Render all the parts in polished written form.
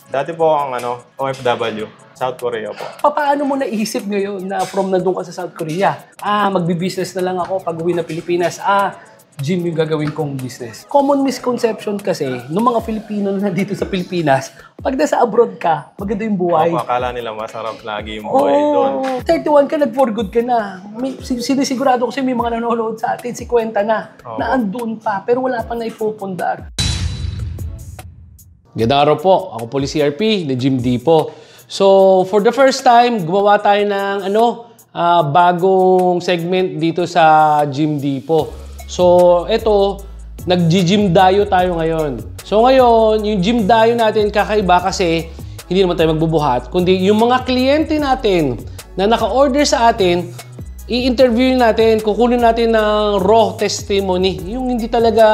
Dati po ang OFW, South Korea po. Paano mo naisip ngayon na from nandun ka sa South Korea? Magbi-business na lang ako pag uwi na Pilipinas. Gym yung gagawin kong business. Common misconception kasi ng mga Pilipino na dito sa Pilipinas, pag nasa abroad ka, maganda yung buhay. Akala nila masarap lagi yung buhay doon. 31 ka, nag-for good ka na. Sinisigurado kasi may mga nanonood sa atin, 50 na, na andun pa, pero wala pang naipupundar. Gandang araw po, ako po si CRP, na Gym Dipo. So, for the first time, gumawa tayo ng bagong segment dito sa Gym Dipo. So, ito, nag-gym dayo tayo ngayon. So, ngayon, yung gym dayo natin kakaiba kasi hindi naman tayo magbubuhat, kundi yung mga kliyente natin na naka-order sa atin, i-interview natin, kukunin natin ng raw testimony, yung hindi talaga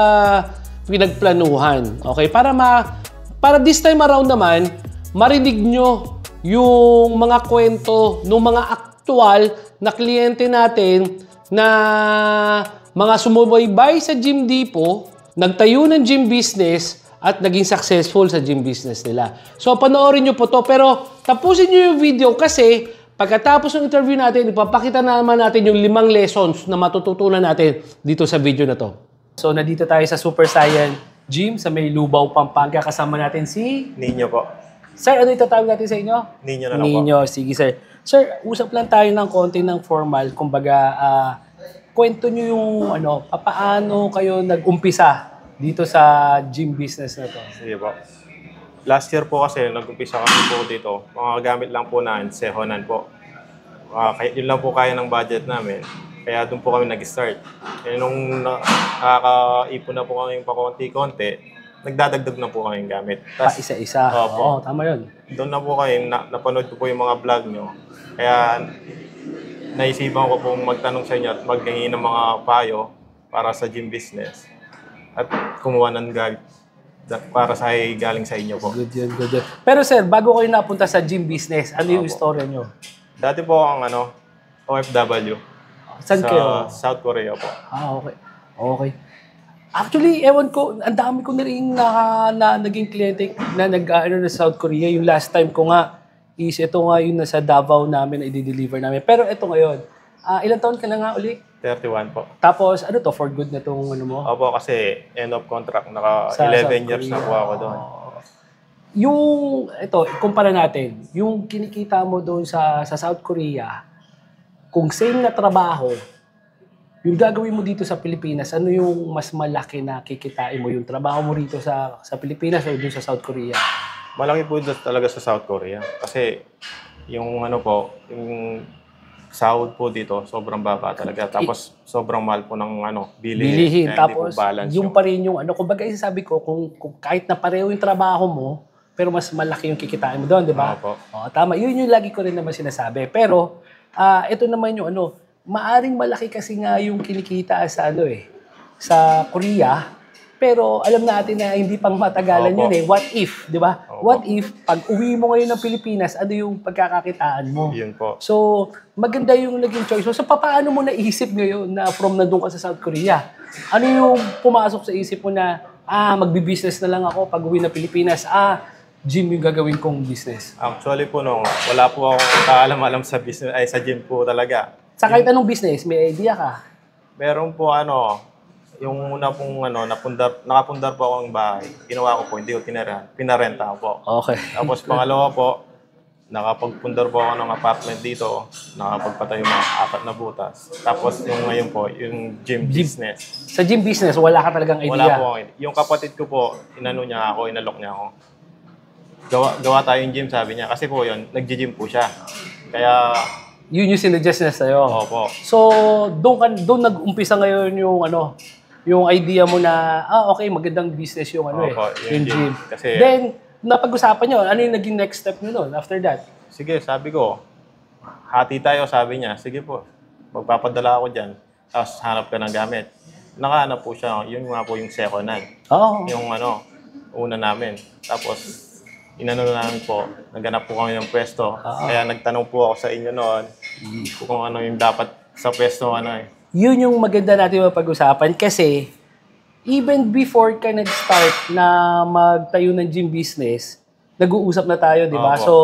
pinagplanuhan. Okay? Para this time around naman, marinig nyo yung mga kwento ng mga aktual na kliyente natin na mga sumubaybay sa Gym Dipo, nagtayo ng gym business at naging successful sa gym business nila. So, panoorin nyo po to. Pero tapusin nyo yung video kasi pagkatapos ng interview natin, ipapakita naman natin yung 5 lessons na matututunan natin dito sa video na to. So, nandito tayo sa Super Saiyan Gym sa may Lubao, Pampanga. Kasama natin si Ninyo po. Sir, ano itatawag natin sa inyo? Ninyo na lang Ninyo, sige sir. Sir, usap lang tayo ng konti ng formal. Kumbaga, kwento nyo yung paano kayo nag-umpisa dito sa gym business na to. Sige po. Last year po kasi nag-umpisa kami po dito. Mga gamit lang po namin, sehonan po. Yun lang po kaya ng budget namin. Kaya doon po kami nag-start. Nung nakakaipon na po kami pa konti-konti, nagdadagdag na po kami gamit. Pa isa-isa. Oo, tama yun. Doon na po kayo, napanood ko po yung mga vlog nyo. Kaya naisipan ko pong magtanong sa inyo at maghingi ng mga payo para sa gym business. At kumuha ng guide para sa galing sa inyo po. Good yun, good yun. Pero sir, bago kayo napunta sa gym business, ano yung istorya nyo? Dati po ang OFW. Saan kayo? South Korea po. Okay. Okay. Actually, ewan ko, ang dami ko na rin naging kliyente na na South Korea. Yung last time ko nga, is ito nga yung nasa Davao namin na i-deliver namin. Pero ito ngayon, ilang taon ka na nga uli? 31 po. Tapos, for good na itong mo? Opo, kasi end of contract. 11 years na po ako doon. Ikumpara natin, yung kinikita mo doon sa South Korea, kung same na trabaho, yung gagawin mo dito sa Pilipinas, ano yung mas malaki na kikitain mo? Yung trabaho mo rito sa Pilipinas o doon sa South Korea? Malaki po talaga sa South Korea. Kasi yung yung sahod po dito, sobrang baba talaga. Tapos sobrang mahal po ng bilihin. Tapos yung pa rin yung kumbaga sabi ko, kung kahit na pareho yung trabaho mo, pero mas malaki yung kikitain mo doon, di ba? Opo. Tama. Yun yung lagi ko rin naman sinasabi. Pero ito naman yung maaring malaki kasi nga yung kinikita sa Korea. Pero alam natin na hindi pang matagalan yun What if, di ba? What if, pag uwi mo ngayon ng Pilipinas, ano yung pagkakakitaan mo? Yun po. So, maganda yung naging choice mo. So, paano mo naisip ngayon na from nandun ka sa South Korea? Ano yung pumasok sa isip mo na, magbi-business na lang ako pag uwi ng Pilipinas, gym yung gagawin kong business? Actually po, wala po akong kaalam-alam sa business, sa gym po talaga. Sa kahit anong business, may idea ka? Meron po yung una pong nakapundar po ako ng bahay. Ginawa ko po, hindi ko pinarenta ko po. Okay. Tapos pangalawa po, nakapagpundar po ako ng apartment dito. Nakapagpatayo mga 4 na butas. Tapos yung ngayon po, yung gym business. Sa gym business, wala ka talagang idea? Wala po. Yung kapatid ko po, inalok niya ako. Gawa tayong gym, sabi niya. Kasi po yun, nag-gym po siya. Kaya yun yung sinuggest niya sa'yo? Opo. So, doon nag-umpisa ngayon yung idea mo na, okay, magandang business yung yung gym. Kasi, then, napag-usapan nyo, ano yung naging next step nyo after that? Sige, sabi ko, hati tayo, sabi niya. Sige po, magpapadala ako dyan. Tapos hanap ka ng gamit. Nakahanap po siya, yun nga po yung second hand. Yung una namin. Tapos, namin po, naghanap po kami ng pwesto. Kaya nagtanong po ako sa inyo noon kung ano yung dapat sa pwesto Yun yung maganda natin mapag-usapan kasi even before ka nag-start na magtayo ng gym business, nag-uusap na tayo, di ba? Opo. So,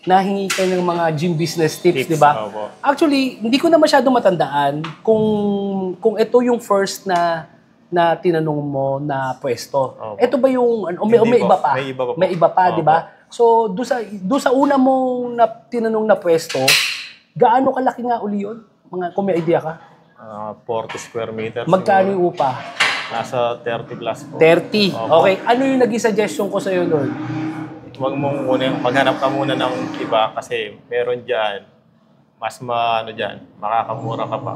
nahingi ka ng mga gym business tips, di ba? Opo. Actually, hindi ko na masyado matandaan kung ito yung first na tinanong mo na pwesto. Opo. Ito ba yung, may Hindi iba po. pa? May iba pa po. May iba pa, di ba? Opo. So, doon sa una mong tinanong na pwesto, gaano kalaki nga uli yun? Kung may idea ka? 40 square meters. Magkano yung upa? Nasa 30 plus po. 30. Opo. Okay. Ano yung naging suggestion ko sa'yo, Lord? Huwag mong kunin, maghanap ka muna ng iba kasi meron dyan, mas makakamura ka pa.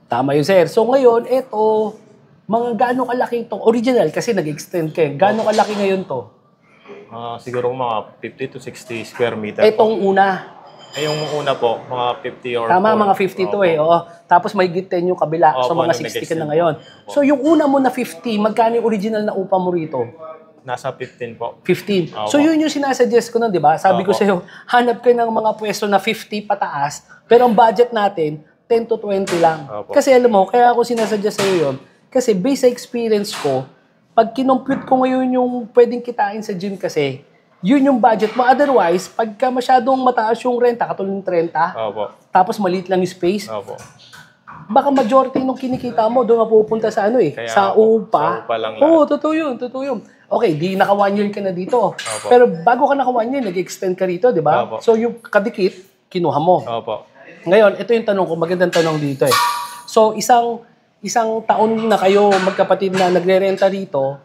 Tama yun, sir. So ngayon, eto, mga gaano kalaki itong original kasi nag-extend ka. Gaano kalaki ngayon to? Siguro mga 50 to 60 square meter Etong una. Yung una po, mga 50 or Tama, 40. mga 50 to eh. Oo. Tapos may git 10 yung kabila. So Opo, mga 60 ka nag-extend na ngayon. po. So yung una mo na 50, magkano yung original na upa mo rito? Nasa 15 po. 15. Opo. So yun yung sinasuggest ko na, di ba? Sabi ko Opo. sa'yo, hanap ka ng mga pwesto na 50 pataas, pero ang budget natin, 10 to 20 lang. Opo. Kasi alam mo, kaya ako sinasuggest sa'yo yun, kasi based sa experience ko, pag kinompute ko ngayon yung pwedeng kitain sa gym kasi, yun yung budget mo. Otherwise, pagka masyadong mataas yung renta, katulad ng 30, Opo. tapos maliit lang yung space, Opo. baka majority nung kinikita mo doon mapupunta sa ano eh, Kaya sa ako, upa. sa upa lang lahat. Oo, totoo yun. Okay, di naka 1 year ka na dito. Opo. Pero bago ka naka 1 year, nag-extend ka rito, di ba? Opo. So yung kadikit, kinuha mo. Opo. Ngayon, ito yung tanong ko, magandang tanong dito eh. So isang taon na kayo magkapatid na nagre-renta rito,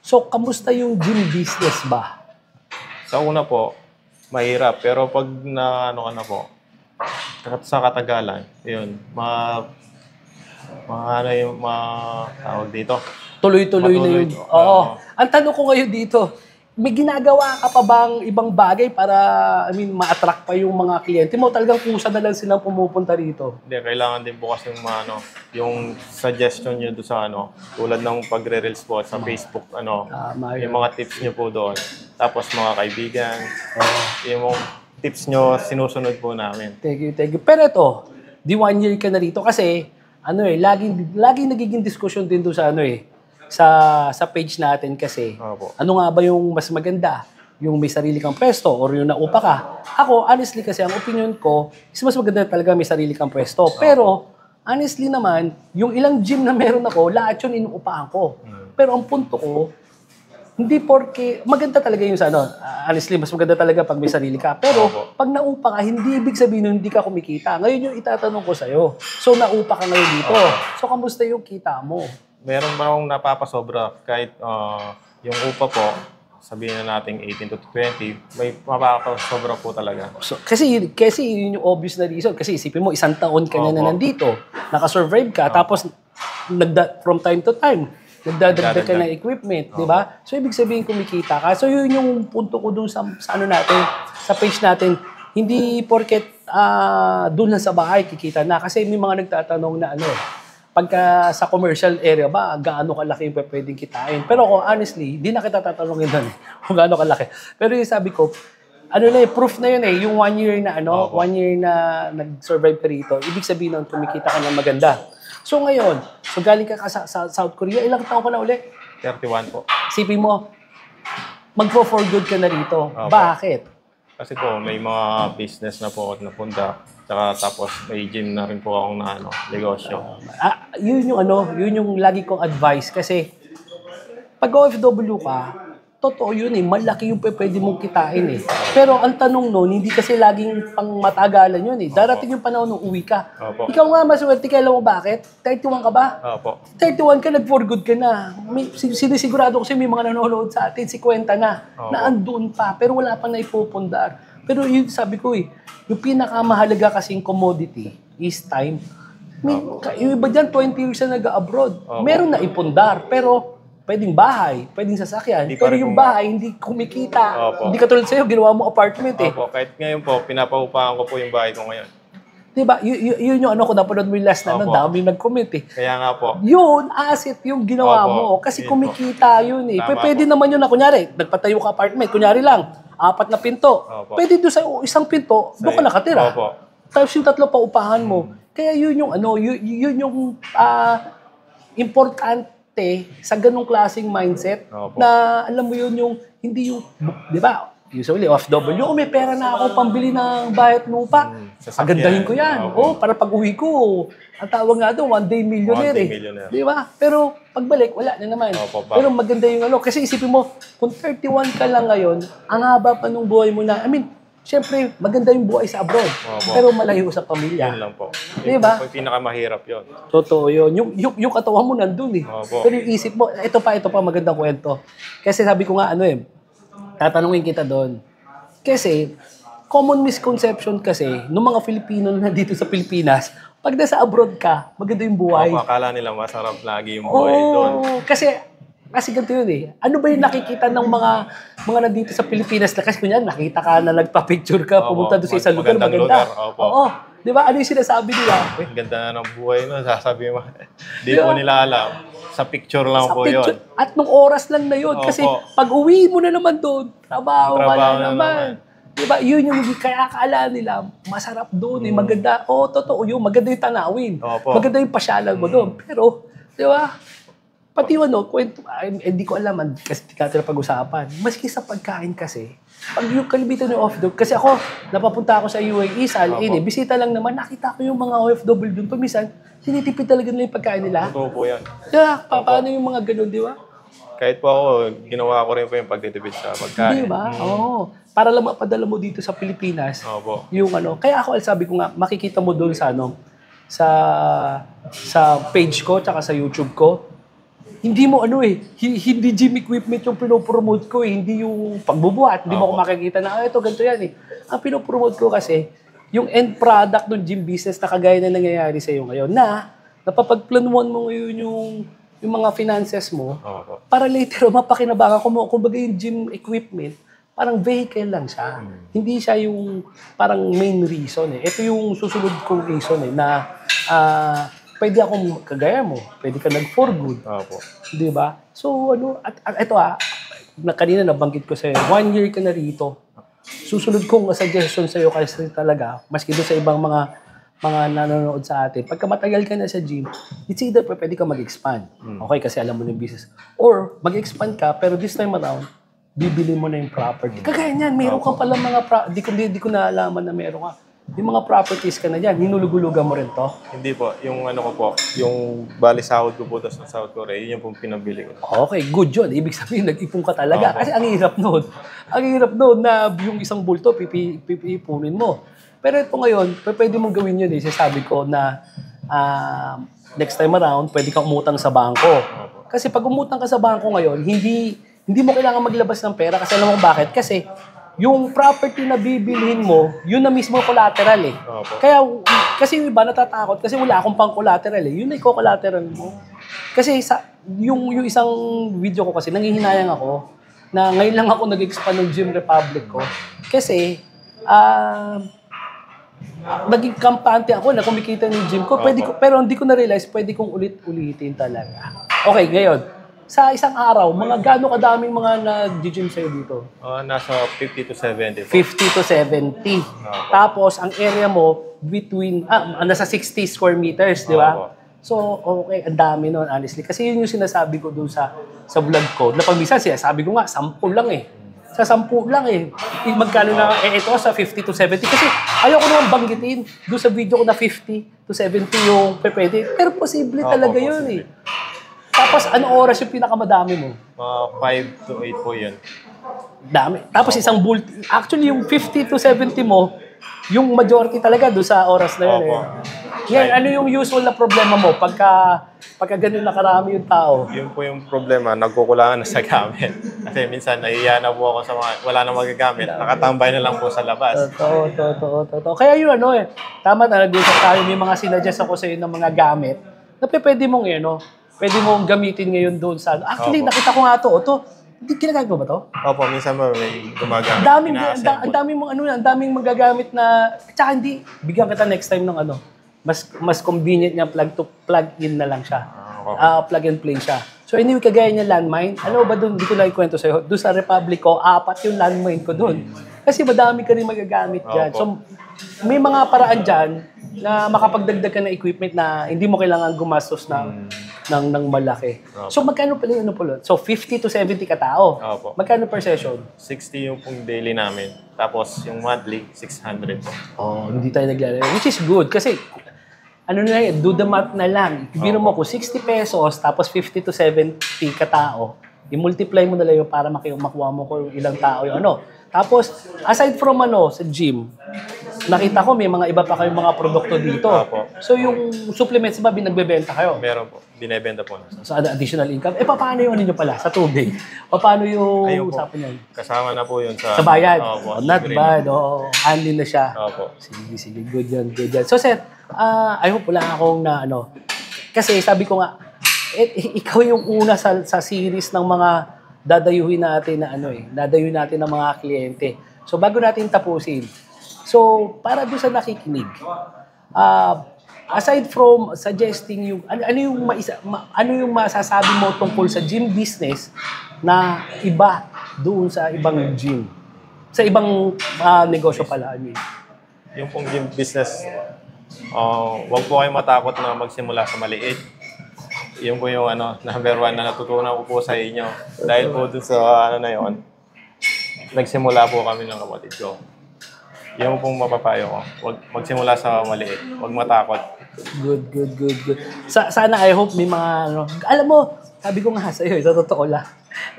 so kamusta yung gym business ba? Sa una po, mahirap. Pero pag ano ka na po, sa katagalan, yun, tawag dito. Tuloy-tuloy na yun. Matuloy. Oo. Ang tanong ko ngayon dito, may ginagawa ka pa bang ibang bagay para, ma-attract pa yung mga kliyente mo? Talagang kusa na lang silang pumupunta rito. Hindi, kailangan din bukas yung yung suggestion nyo doon sa tulad ng pagre-reels po sa Facebook, Tama yun. yung mga tips nyo po doon. Tapos mga kaibigan, yung mga tips nyo, sinusunod po namin. Thank you. Pero ito, di 1 year ka na rito kasi, laging nagiging diskusyon din doon sa page natin kasi, Opo. ano nga ba yung mas maganda? Yung may sarili kang pwesto or yung naupa ka? Ako, honestly kasi, ang opinion ko, is mas maganda talaga may sarili kang pwesto. Pero, honestly naman, yung ilang gym na meron ako, lahat yun inuupahan ko. Pero ang punto ko, hindi porke, maganda talaga yung honestly, mas maganda talaga pag may sarili ka. Pero, Opo. pag naupa ka, hindi ibig sabihin nun hindi ka kumikita. Ngayon yung itatanong ko sa'yo. So, naupa ka ngayon dito. So, kamusta yung kita mo? Meron ba akong napapasobra kahit yung upa po, sabihin na natin 18 to 20, may mapapasobra po talaga. So, kasi yun yung obvious na reason. Kasi isipin mo, 1 taon ka na Opo. nandito. Nakasurvive ka. Tapos, from time to time, nagdadagdag ka ng equipment. Di ba? So, ibig sabihin kumikita ka. So, yun yung punto ko dun sa natin, sa page natin. Hindi porket dun lang sa bahay kikita na. Kasi may mga nagtatanong na pagka sa commercial area ba, gaano kalaki yung pwedeng kitain. Pero ako, honestly, di na kita tatanungin doon kung gaano kalaki. Pero yung sabi ko, proof na yun yung 1 year na 1 year na nag-survive ka rito, ibig sabihin nun, kumikita ka ng maganda. So ngayon, galing ka sa South Korea, ilang taon ka na uli? 31 po. Sipin mo, mag-for good ka na rito. Opo. Bakit? Kasi po, may mga business na po ako napunta. Tapos may gym na rin po akong negosyo. Yun yung lagi kong advice kasi pag OFW ka, totoo yun malaki yung pwede mong kitain Pero ang tanong nun, hindi kasi laging pang matagalan yun Darating yung panahon nung uwi ka. Opo. Ikaw nga maswerte ka, alam mo bakit? 31 ka ba? Opo. 31 ka, nag-for good ka na. Sinisigurado kasi may mga nanonood sa atin, 50 na, na andun pa, pero wala pang naipupundar. Pero yun sabi ko yung pinakamahalaga kasing commodity is time. Yung iba dyan, 20 years na nag-abroad. Meron na ipundar, pero pwedeng bahay, pwedeng sasakyan. Hindi pa Pero rin yung kung- bahay, hindi kumikita. Opo. Hindi katulad sa'yo, ginawa mo apartment Opo. Kahit ngayon po, pinapaupahan ko po yung bahay ko ngayon. Diba? Yun yung kung napanood mo yung last na, Opo. dami nag-comment Kaya nga po. Yun, asset yung ginawa Opo. mo. Kasi Yun kumikita yun Tama Pwede po. naman yun na, kunyari, nagpatayo ka apartment, kunyari lang, 4 na pinto. Opo. Pwede doon sa isang pinto, doon ka nakatira. Opo. Tapos yung 3 pa upahan mo. Kaya yun yung, yun yung important arte sa ganung klaseng mindset Opo. na alam mo yun yung hindi yung, di ba, usually OFW, kung may pera na ako pambili ng bahay at lupa, sasakyan. agandahin ko yan. Opo. Para pag uwi ko, ang tawag nga doon, one day millionaire One day eh. millionaire. Di ba? Pero pagbalik, wala na naman. Opo, Pero maganda yung ano. Kasi isipin mo, kung 31 ka lang ngayon, ang haba pa nung buhay mo na, I mean, syempre, maganda yung buhay sa abroad. Opo. Pero malayo sa pamilya. Yun lang po. Di ba? Yung pinakamahirap yun. Totoo yun. Yung katawan mo nandun eh. Opo. Pero yung isip mo, ito pa, magandang kwento. Kasi sabi ko nga, tatanungin kita doon. Kasi, common misconception kasi, ng mga Filipino na dito sa Pilipinas, pag nasa abroad ka, maganda yung buhay. Opo, akala nila masarap lagi yung buhay doon. Kasi ganito yun eh. Ano ba yung nakikita ng mga nandito sa Pilipinas na kasi kunya nakita ka na nagpa-picture ka, Opo, pumunta doon sa isang lugar, magandang maganda. lugar, opo. Oo. Di ba? Ano yung sinasabi nila? Uy, ganda na ng buhay nun. Sasabi mo. Di po nila alam. Sa picture lang Sa po picture. yun. At nung oras lang na yun. Opo. Kasi pag uwi mo na naman doon, trabaho ka Trabaho na na naman. Diba? Yun yung kaya akala nila, masarap doon eh, maganda. Oo, totoo yun. Maganda yung tanawin. Opo. Maganda yung pasyalan mo doon. Pero, di ba? Pati kwento, hindi ko alam, kasi di natin pag-usapan. Maski sa pagkain kasi, pag yung kalibitan ng OFW, kasi ako, napapunta ako sa UAE, sa Al-Ain, bisita lang naman, nakita ko yung mga OFW doon. Paminsan, sinitipid talaga nila yung pagkain nila. Totoo po yan. Kaya, paano yung mga ganun, di ba? Kahit po ako, ginawa ko rin po yung pagtitipid sa pagkain. Di ba? Oo. Para lang mapadala mo dito sa Pilipinas, Opo. yung kaya ako, sabi ko nga, makikita mo doon sa sa page ko, tsaka sa YouTube ko, hindi mo hindi gym equipment yung pinopromote ko eh. Hindi yung pagbubuhat. Hindi mo ako makikita na, ito, ganito yan eh. Ang pinopromote ko kasi, yung end product ng gym business na kagaya na nangyayari sa iyo ngayon, na napapagplanuan mo ngayon yung mga finances mo, Opo. para later, mapakinabangan ko mo, kumbaga yung gym equipment, parang vehicle lang siya. Hindi siya yung parang main reason eh. Ito yung susunod kong reason eh, na pwede akong kagaya mo, pwede ka nag-for good. Opo. Di ba? So, at ito kanina nabanggit ko sa'yo, 1 year ka na rito. Susunod kong suggestion sa'yo kasi talaga, maski doon sa ibang mga nanonood sa atin, pagka matagal ka na sa gym, it's either pwede ka mag-expand. Okay, kasi alam mo na yung business. Or, mag-expand ka, pero this time around, bibili mo na yung property. Kagaya niyan, meron ka pala mga, di ko naalaman na meron ka. Yung mga properties ka na dyan, hinulugulugan mo rin to? Hindi po. Yung ko po, yung bali sahod ko po sa South Korea, yun yung pong pinabili ko. Okay, good yun. Ibig sabihin, nag-ipon ka talaga. Opo. Kasi ang hirap noon. Ang hirap noon na yung isang bulto, pipipunin mo. Pero ito ngayon, pwede mong gawin yun eh. Sasabi ko na next time around, pwede kang umutang sa bangko. Kasi pag umutang ka sa bangko ngayon, hindi mo kailangan maglabas ng pera. Kasi alam mo bakit? Kasi yung property na bibilhin mo, yun na mismo collateral eh. Opo. Kaya, kasi yung iba natatakot kasi wala akong pang collateral eh. Yun na collateral mo. Kasi yung isang video ko kasi, nangihinayang ako na ngayon lang ako nag-expand ng Gym Republic ko. Kasi, naging kampante ako na kumikita ng gym ko. Pero hindi ko na-realize, pwede kong ulit-ulitin talaga. Okay, ngayon, sa isang araw, mga gaano kadaming mga nag-gym sa'yo dito? Nasa 50 to 70 po. 50 to 70. Tapos, ang area mo, nasa 60 square meters, di ba? Opo. So, okay, ang dami nun, honestly. Kasi yun yung sinasabi ko doon sa vlog ko. Na pag minsan, sabi ko nga, 10 lang eh. Sa 10 lang eh. Magkano na, ito sa 50 to 70. Kasi ayaw ko naman banggitin doon sa video ko na 50 to 70 yung pwede. Pero posible talaga yun eh. Tapos, anong oras yung pinakamadami mo? 5 to 8 po yun. Dami. Tapos isang bulto. Actually, yung 50 to 70 mo, yung majority talaga doon sa oras na yun. Opo. Ngayon, ano yung usual na problema mo pagka ganun na karami yung tao? Yun po yung problema, nagkukulangan na sa gamit. Kasi minsan, nahiya na po ako sa mga, wala na magagamit. Nakatambay na lang po sa labas. Totoo. Kaya yun, tama na, nag-usap tayo, may mga sinadjust ako sa iyo ng mga gamit na pwede mong, pwede mong gamitin ngayon doon sa... Actually, Opo. nakita ko nga to. Hindi ginagamit mo ba to? Opo, minsan may gumagamit. Ang daming mga ang daming magagamit na... Tsaka hindi, bigyan kita next time ng mas convenient niya plug in na lang siya. Plug and play siya. So anyway, kagaya niya landmine. Ano ba doon? Hindi ko lang ikwento sa'yo. Doon sa Republic ko, 4 yung landmine ko doon. Kasi madami ka rin magagamit dyan. Opo. So may mga paraan dyan na makapagdagdag ka ng equipment na hindi mo kailangan gumastos ng ng malaki. Opo. So magkano pala yung ano pala? So 50 to 70 katao. Opo. Magkano per session? 60 yung pong daily namin. Tapos yung monthly, 600 po. Oh, hindi tayo naglalaro. Which is good kasi ano na yan, do the math na lang. Biro mo ko 60 pesos tapos 50 to 70 katao. I-multiply mo na lang yun para makuha mo kung ilang tao yung ano. Tapos, aside from sa gym, nakita ko may mga iba pa kayong mga produkto dito. Opo. So, yung supplements ba, binagbebenta kayo? Meron po. Binebenta po na. So, additional income. Paano yung ano nyo pala sa tubig? Paano yung Ayun po. usapan yan? Kasama na po yun Sa bayad? Opo. Not libre bad. na. Oh, handy na siya. Opo. Sige. Good yan. So, Seth, I hope wala akong na kasi sabi ko nga, ikaw yung una sa series ng mga dadayuhin natin na dadayuhin natin ng mga kliyente. So, bago natin tapusin, so, para doon sa nakikinig, aside from suggesting yung, ano yung masasabi mo tungkol sa gym business na iba doon sa ibang gym? Sa ibang negosyo pala, I mean. Yung pong gym business, wag po kayong matakot na magsimula sa maliit. Yun po yung number one na natutunan ko po sa inyo. Dahil po dun sa na yun, nagsimula po kami ng kapatid ko. Yung pong mapapayo ko, wag magsimula sa maliit. Wag matakot. Good. Sana I hope may mga alam mo, sabi ko nga sa'yo, sa totoo lang.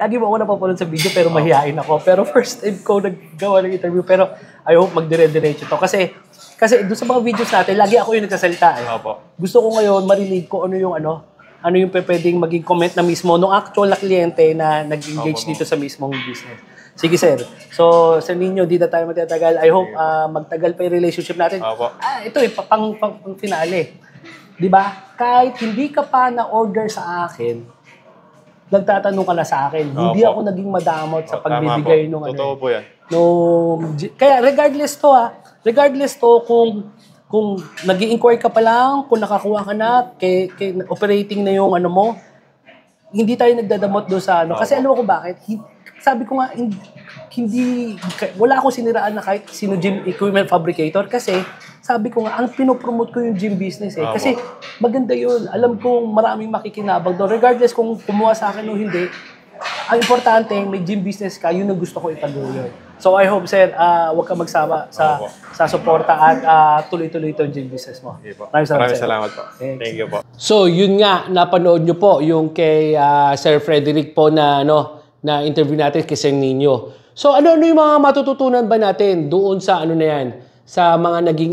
Lagi mo ako napapanood sa video pero mahihain ako. Pero first time ko naggawa ng interview pero I hope magdire-diretso to. Kasi doon sa mga videos natin, lagi ako yung nagsasalita. Opo. Gusto ko ngayon marinig ko ano yung pwedeng maging comment na mismo nung actual na kliyente na nag-engage dito sa mismong business. Sige, sir. So, sa ninyo, di na tayo matatagal. I hope magtagal pa yung relationship natin. Opo. Ito pang finale. Di ba? Kahit hindi ka pa na-order sa akin, nagtatanong ka na sa akin. Hindi Opo. ako naging madamot sa Tama pagbibigay po. nung Totoo po yan. Kaya regardless to kung nag-i-inquire ka pa lang, kung nakakuha ka na, operating na yung mo, hindi tayo nagdadamot doon sa Kasi alam ko bakit? Sabi ko nga, wala akong siniraan na kahit sino gym equipment fabricator kasi sabi ko nga, ang pinopromote ko yung gym business eh. Kasi maganda yun. Alam kong maraming makikinabang doon. Regardless kung kumuha sa akin o hindi, ang importante, may gym business ka, yun ang gusto ko ipagulong. So I hope, sir, huwag ka magsama sa suporta at tuloy-tuloy itong gym business mo. Okay po. Maraming Salamat po. Thank you po. So, yun nga, napanood nyo po yung kay Sir Frederick po na interview natin kay Sir Nino. So, ano yung mga matututunan ba natin doon sa na yan? Sa mga naging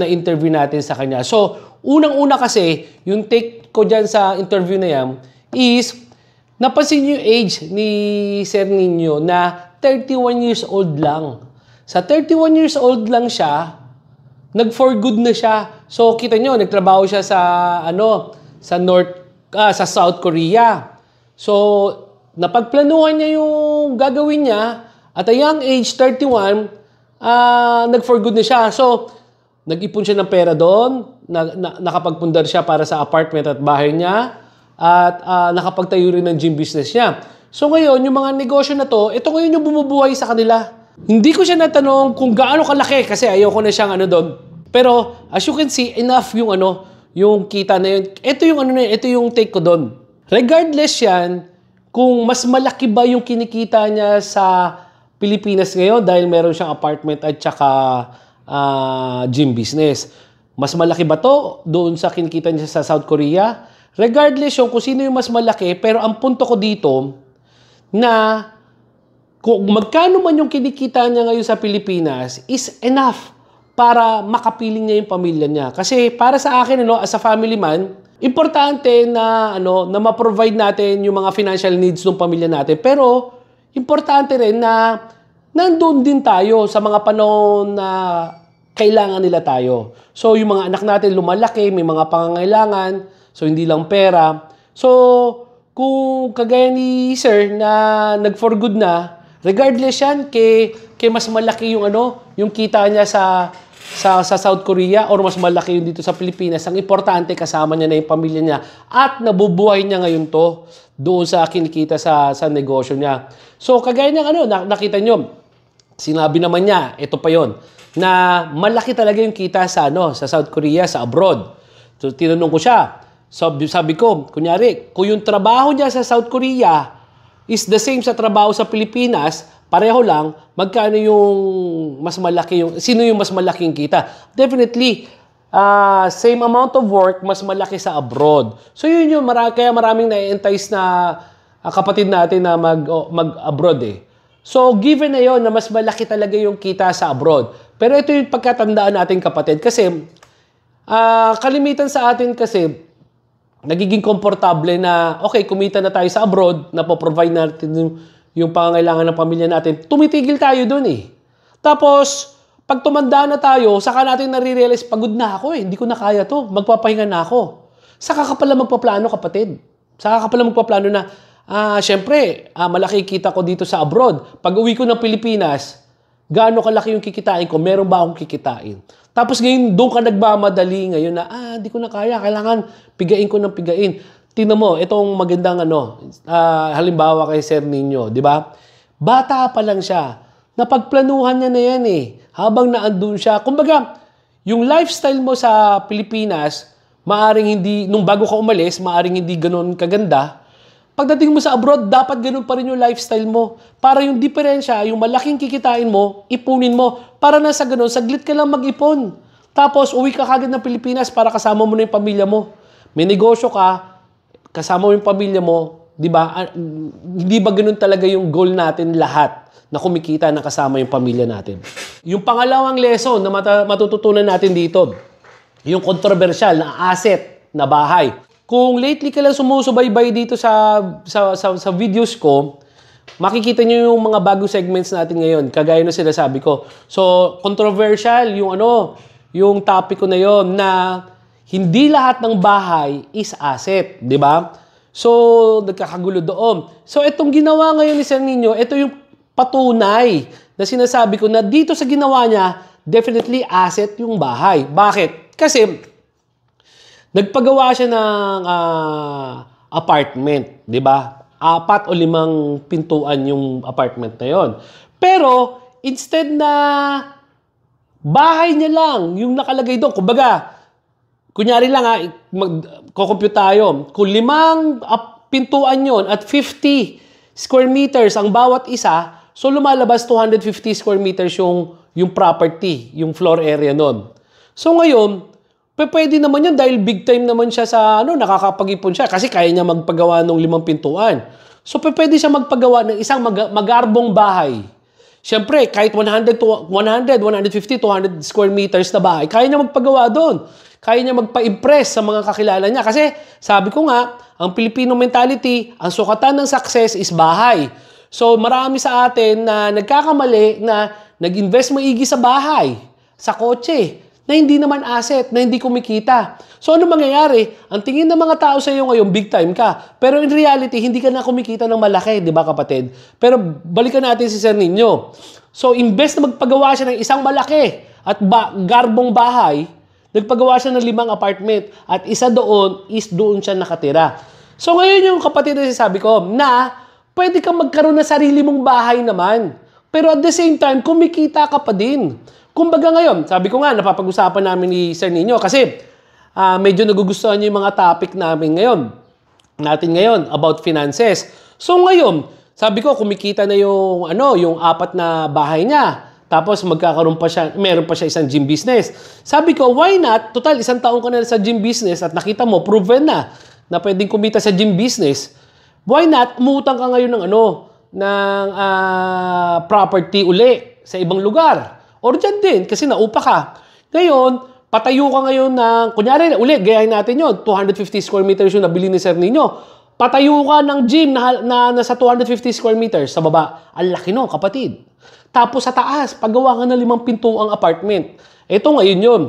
na-interview natin sa kanya. So, unang-una kasi, yung take ko dyan sa interview na yan is, napansin niyo yung age ni Sir Nino na 31 years old lang. Sa 31 years old lang siya, nag-for good na siya. So, kita nyo, nagtrabaho siya sa South Korea. So, napagplanuhan niya yung gagawin niya at a young age, 31, nag-for good na siya. So, nag-ipon siya ng pera doon, nakapagpundar siya para sa apartment at bahay niya, at nakapagtayo rin ng gym business niya. So ngayon, yung mga negosyo na to, ito ngayon yung bumubuhay sa kanila. Hindi ko siya natanong kung gaano kalaki kasi ayoko na siyang doon. Pero as you can see, enough yung yung kita na yun. Ito yung ito yung take ko doon. Regardless yan, kung mas malaki ba yung kinikita niya sa Pilipinas ngayon dahil meron siyang apartment at saka gym business. Mas malaki ba to doon sa kinikita niya sa South Korea? Regardless yung kung sino yung mas malaki, pero ang punto ko dito na kung magkano man yung kinikita niya ngayon sa Pilipinas is enough para makapiling niya yung pamilya niya. Kasi para sa akin, as a family man, importante na na ma-provide natin yung mga financial needs ng pamilya natin. Pero importante rin na nandoon din tayo sa mga panahon na kailangan nila tayo. So yung mga anak natin lumalaki, may mga pangangailangan, so hindi lang pera. So kung kagaya ni Sir na nag-for good na, regardless yan, kay mas malaki yung yung kita niya sa South Korea or mas malaki yung dito sa Pilipinas, ang importante kasama niya na yung pamilya niya at nabubuhay niya ngayon to doon sa kinikita sa negosyo niya. So kagaya niya nakita niyo, sinabi naman niya, ito pa yon na malaki talaga yung kita sa South Korea, sa abroad. So tinanong ko siya, So, sabi ko, kunyari, kung yung trabaho niya sa South Korea is the same sa trabaho sa Pilipinas, pareho lang, magkano yung mas malaki sino yung mas malaking kita? Definitely, same amount of work, mas malaki sa abroad. So yun yung, kaya maraming na-entice na kapatid natin na mag-abroad eh. So given na yun na mas malaki talaga yung kita sa abroad. Pero ito yung pagkatandaan natin kapatid kasi kalimitan sa atin kasi nagiging komportable na okay, kumita na tayo sa abroad, napoprovide natin yung pangangailangan ng pamilya natin, tumitigil tayo dun eh. Tapos, pag tumanda na tayo, saka natin nare-realize, pagod na ako eh, hindi ko na kaya to, magpapahinga na ako. Saka ka pala magpaplano kapatid. Saka ka pala magpaplano na, syempre, malaki kita ko dito sa abroad. Pag uwi ko ng Pilipinas, gaano kalaki yung kikitain ko, meron ba akong kikitain? Tapos ngayon, doon ka nagmamadali ngayon na, hindi ko na kaya, kailangan pigain ko ng pigain. Tingnan mo, itong magandang halimbawa kay Sir Nino, di ba? Bata pa lang siya. Napagplanuhan niya na yan eh. Habang naandun siya. Kumbaga, yung lifestyle mo sa Pilipinas, maaring hindi, nung bago ka umalis, maaring hindi ganun kaganda. Pagdating mo sa abroad, dapat ganun pa rin yung lifestyle mo. Para yung diferensya, yung malaking kikitain mo, ipunin mo. Para na sa ganun, saglit ka lang mag-ipon. Tapos, uwi ka kagad ng Pilipinas para kasama mo na yung pamilya mo. May negosyo ka, kasama mo yung pamilya mo, di ba? Hindi ba ganun talaga yung goal natin lahat na kumikita na kasama yung pamilya natin? Yung pangalawang lesson na matututunan natin dito, yung controversial na asset na bahay. Kung lately ka lang sumusubaybay dito sa videos ko, makikita nyo yung mga bagong segments natin ngayon. Kagaya na sinasabi ko. So, controversial yung topic ko na yon na hindi lahat ng bahay is asset, di ba? So, nagkakagulo doon. So, itong ginawa ngayon ni Sir Nino, ito yung patunay na sinasabi ko na dito sa ginawa niya, definitely asset yung bahay. Bakit? Kasi, nagpagawa siya ng apartment, di ba? 4 o 5 pintuan yung apartment na yon. Pero, instead na bahay niya lang yung nakalagay doon, kumbaga, kunyari lang kukompute tayo, kung 5 pintuan yon at 50 square meters ang bawat isa, so lumalabas 250 square meters yung property, yung floor area nun. So ngayon, pwede naman yan dahil big time naman siya sa nakakapag-ipon siya kasi kaya niya magpagawa ng 5 pintuan. So pwede siya magpagawa ng isang magarbong bahay. Siyempre, kahit 100, 150, 200 square meters na bahay, kaya niya magpagawa doon. Kaya niya magpa-impress sa mga kakilala niya. Kasi sabi ko nga, ang Filipino mentality, ang sukatan ng success is bahay. So marami sa atin na nagkakamali na nag-invest maigi sa bahay, sa kotse, na hindi naman asset, na hindi kumikita. So ano mangyayari? Ang tingin ng mga tao sa iyo ngayon, big time ka. Pero in reality, hindi ka na kumikita ng malaki, di ba kapatid? Pero balikan natin si Sir Nino. So imbes na magpagawa siya ng isang malaki at garbong bahay, nagpagawa siya ng 5 apartment at isa doon is doon siya nakatira. So ngayon yung kapatid na sabi ko na pwede kang magkaroon ng sarili mong bahay naman. Pero at the same time, kumikita ka pa din. Kumbaga ngayon, sabi ko nga, napapag-usapan namin ni Sir Nino kasi medyo nagugustuhan niyo yung mga topic natin ngayon about finances. So ngayon, sabi ko, kumikita na yung 4 na bahay niya. Tapos magkakaroon pa siya, meron pa siya isang gym business. Sabi ko, why not? Total, 1 taon ka na sa gym business at nakita mo, proven na pwedeng kumita sa gym business. Why not? Umutang ka ngayon ng property uli sa ibang lugar. Or dyan din, kasi naupa ka. Ngayon, patayo ka ngayon ng, kunyari, uli, gayahin natin yun, 250 square meters yung nabili ni Sir Nino. Patayo ka ng gym na nasa 250 square meters sa baba. Ang laki no, kapatid. Tapos sa taas, paggawa ka ng 5 pintuang apartment. Ito ngayon yun.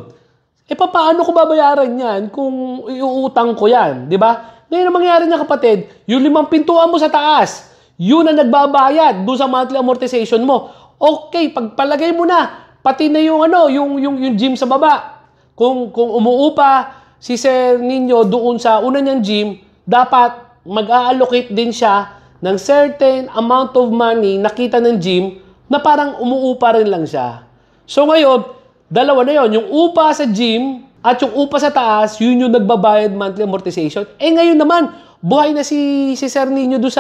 Paano ko babayaran yan kung iuutang ko yan? Di ba? Ngayon ang mangyayari niya kapatid, yung 5 pintuan mo sa taas, yun ang nagbabayad doon sa monthly amortization mo. Okay, pagpalagay mo na, pati na yung yung gym sa baba. Kung umuupa si Sir Nino doon sa una niyang gym, dapat mag-a-allocate din siya ng certain amount of money nakita ng gym na parang umuupa rin lang siya. So ngayon, dalawa na yon, yung upa sa gym At yung upa sa taas, yun yung nagbabayad monthly amortization. Eh ngayon naman, buhay na si Sir Nino doon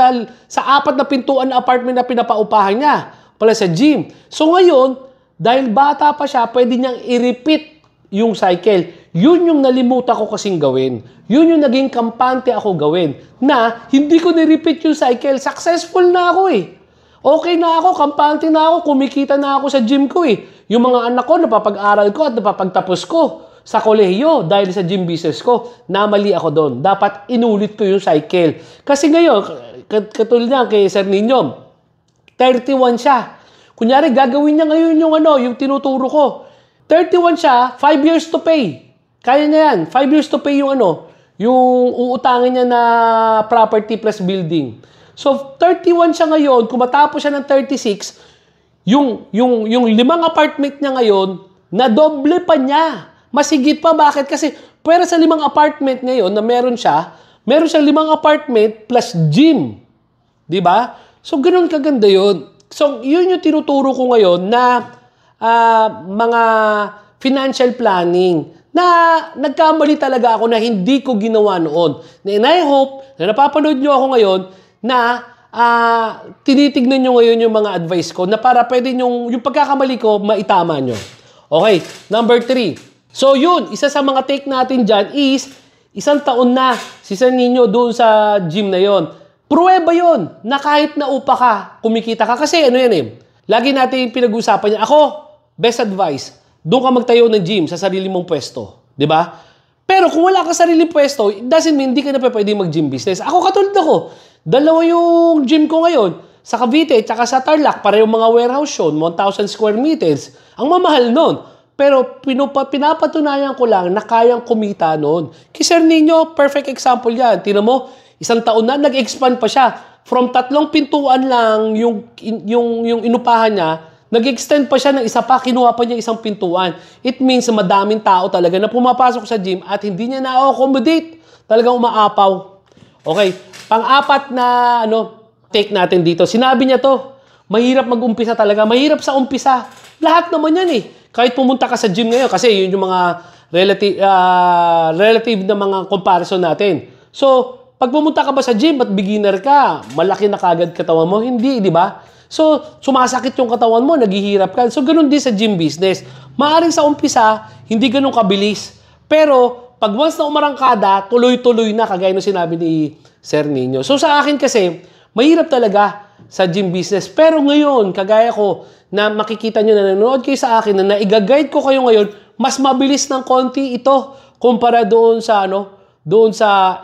sa 4 na pintuan na apartment na pinapaupahan niya pala sa gym. So ngayon, dahil bata pa siya, pwede niyang i-repeat yung cycle. Yun yung nalimutan ko kasing gawin. Yun yung naging kampante ako gawin. Na hindi ko ni-repeat yung cycle. Successful na ako eh. Okay na ako, kampante na ako, kumikita na ako sa gym ko eh. Yung mga anak ko, napapag-aral ko at napapagtapos ko sa kolehiyo dahil sa gym business ko. Namali ako doon. Dapat inulit ko yung cycle. Kasi ngayon, katulad niya kay Sir Nino, 31 siya. Kunyari, gagawin niya ngayon yung tinuturo ko. 31 siya, 5 years to pay. Kaya niya yan. 5 years to pay yung yung uutangin niya na property plus building. So, 31 siya ngayon, kung matapos siya ng 36, yung 5 apartment niya ngayon, na doble pa niya. Masigit pa. Bakit? Kasi, pwera sa 5 apartment ngayon na meron siyang 5 apartment plus gym. Diba? So, ganun kaganda yun. So, yun yung tinuturo ko ngayon na mga financial planning na nagkamali talaga ako na hindi ko ginawa noon. And I hope na napapanood nyo ako ngayon na tinitignan nyo ngayon yung mga advice ko na para pwede yung pagkakamali ko, maitama nyo. Okay, number 3. So yun, isa sa mga take natin dyan is 1 taon na si Sir Nino doon sa gym na yon. Pruweba yon na kahit naupa ka, kumikita ka. Kasi lagi natin pinag-usapan niya. Ako, best advice, doon ka magtayo ng gym sa sarili mong pwesto. Di ba? Pero kung wala ka sariling pwesto, it doesn't mean hindi ka na pwede mag-gym business. Ako katulad ako. 2 yung gym ko ngayon. Sa Cavite at sa Tarlac, para yung mga warehouse yun, 1,000 square meters. Ang mamahal nun. Pero pinapatunayan ko lang na kayang kumita noon. Kay Sir Nino, perfect example yan. Tingnan mo, 1 taon na, nag-expand pa siya. From 3 pintuan lang yung inupahan niya, nag-extend pa siya ng isa pa, kinuha pa niya 1 pintuan. It means madaming tao talaga na pumapasok sa gym at hindi niya na-accommodate. Talagang umaapaw. Okay, pang-4 na take natin dito. Sinabi niya to, mahirap mag-umpisa talaga. Mahirap sa umpisa. Lahat naman yan eh. Kahit pumunta ka sa gym ngayon, kasi yun yung mga relative na mga comparison natin. So, pag pumunta ka ba sa gym at beginner ka, malaki na kagad katawan mo? Hindi, di ba? So, sumasakit yung katawan mo, naghihirap ka. So, ganun din sa gym business. Maaring sa umpisa, hindi ganun kabilis. Pero, pag once na umarangkada, tuloy-tuloy na, kagaya nung sinabi ni Sir Nino. So, sa akin kasi, mahirap talaga sa gym business. Pero ngayon, kagaya ko, na makikita nyo na nanonood kayo sa akin, na naiga-guide ko kayo ngayon, mas mabilis ng konti ito kumpara doon sa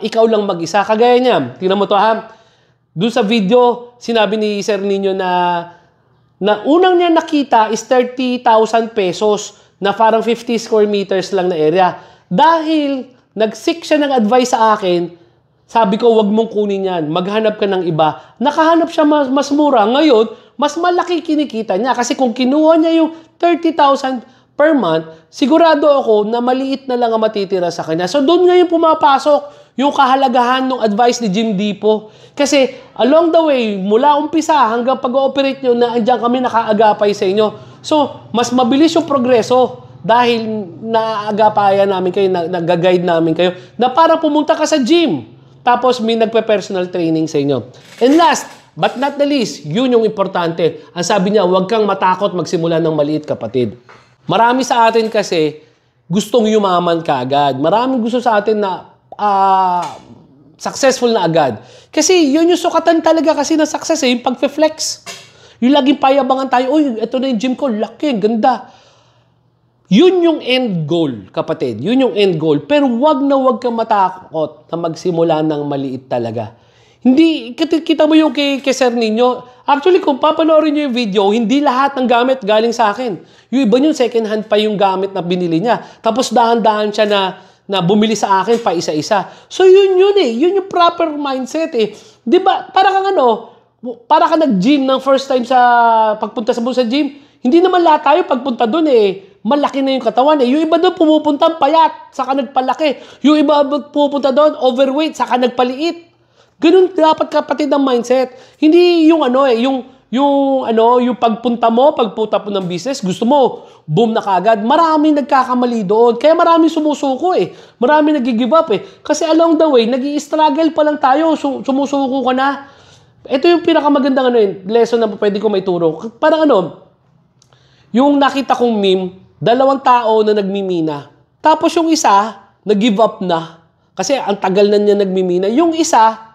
ikaw lang mag-isa. Kagaya niya, tingnan mo to ha. Doon sa video, sinabi ni Sir Nino na unang niya nakita is 30,000 pesos na parang 50 square meters lang na area. Dahil nag-seek siya ng advice sa akin, sabi ko, wag mong kunin yan. Maghanap ka ng iba. Nakahanap siya mas mura. Ngayon, mas malaki kinikita niya. Kasi kung kinuha niya yung 30,000 per month, sigurado ako na maliit na lang ang matitira sa kanya. So, doon ngayon pumapasok yung kahalagahan ng advice ni Jim Dipo. Kasi, along the way, mula umpisa hanggang pag-ooperate nyo, na andyan kami nakaagapay sa inyo. So, mas mabilis yung progreso dahil naaagapayan namin kayo, nag-guide namin kayo, na para pumunta ka sa gym. Tapos, may nagpe-personal training sa inyo. And last, but not the least, yun yung importante. Ang sabi niya, huwag kang matakot magsimula ng maliit, kapatid. Marami sa atin kasi gustong yumaman ka agad. Maraming gusto sa atin na successful na agad. Kasi yun yung sukatan talaga kasi ng success yung pag-flex. Yung laging payabangan tayo, uy, ito na yung gym ko, laki, ganda. Yun yung end goal, kapatid. Yun yung end goal. Pero wag kang matakot na magsimula ng maliit talaga. Hindi, kita mo yung kay Sir Nino. Actually, kung papanoorin nyo yung video, hindi lahat ng gamit galing sa akin. Yung iba nyo, second hand pa yung gamit na binili niya. Tapos dahan-dahan siya na bumili sa akin pa isa-isa. So yun eh. Yun yung proper mindset eh. Di ba? Para ka nag-gym ng first time sa pagpunta sa gym. Hindi naman lahat tayo pagpunta doon eh. Malaki na yung katawan eh. Yung iba doon pumupunta payat, saka nagpalaki. Yung iba pumupunta doon overweight, saka nagpaliit. Ganun dapat kapatid ang mindset. Hindi yung yung pagpunta mo ng business, gusto mo, boom na kaagad. Maraming nagkakamali doon. Kaya maraming sumusuko eh. Maraming nag-give up eh. Kasi along the way, nag-i-struggle pa lang tayo. Sumusuko ka na. Ito yung pinakamagandang lesson na pwede ko may turo. Parang yung nakita kong meme, 2 tao na nagmimina. Tapos yung isa, nag-give up na. Kasi ang tagal na niya nagmimina. Yung isa,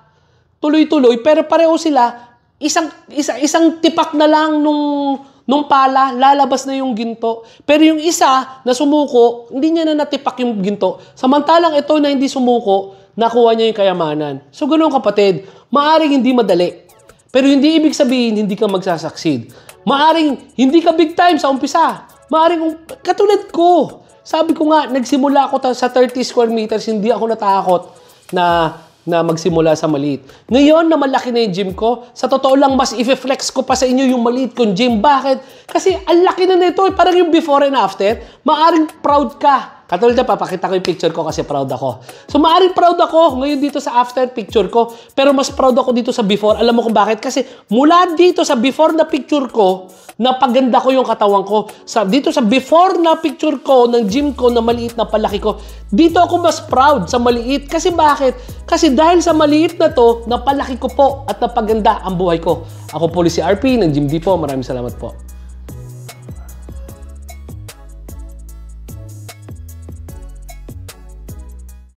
tuloy-tuloy, pero pareho sila, isang tipak na lang nung pala, lalabas na yung ginto. Pero yung isa na sumuko, hindi niya na natipak yung ginto. Samantalang ito na hindi sumuko, nakuha niya yung kayamanan. So ganoon kapatid, maaring hindi madali. Pero hindi ibig sabihin hindi ka magsasucceed. Maaring hindi ka big time sa umpisa. Maaring katulad ko. Sabi ko nga, nagsimula ako sa 30 square meters, hindi ako natakot na magsimula sa maliit. Ngayon na malaki na yung gym ko, sa totoo lang, mas i-flex ko pa sa inyo yung maliit kong gym. Bakit? Kasi ang laki na nito. Parang yung before and after, maaring proud ka. Katulad na, papakita ko yung picture ko kasi proud ako. So, maaring proud ako ngayon dito sa after picture ko, pero mas proud ako dito sa before. Alam mo kung bakit? Kasi mula dito sa before na picture ko, napaganda ko yung katawan ko. Dito sa before na picture ko, ng gym ko na maliit na palaki ko, dito ako mas proud sa maliit. Kasi bakit? Kasi dahil sa maliit na to, napalaki ko po at napaganda ang buhay ko. Ako po si RP ng Gym Depot. Maraming salamat po.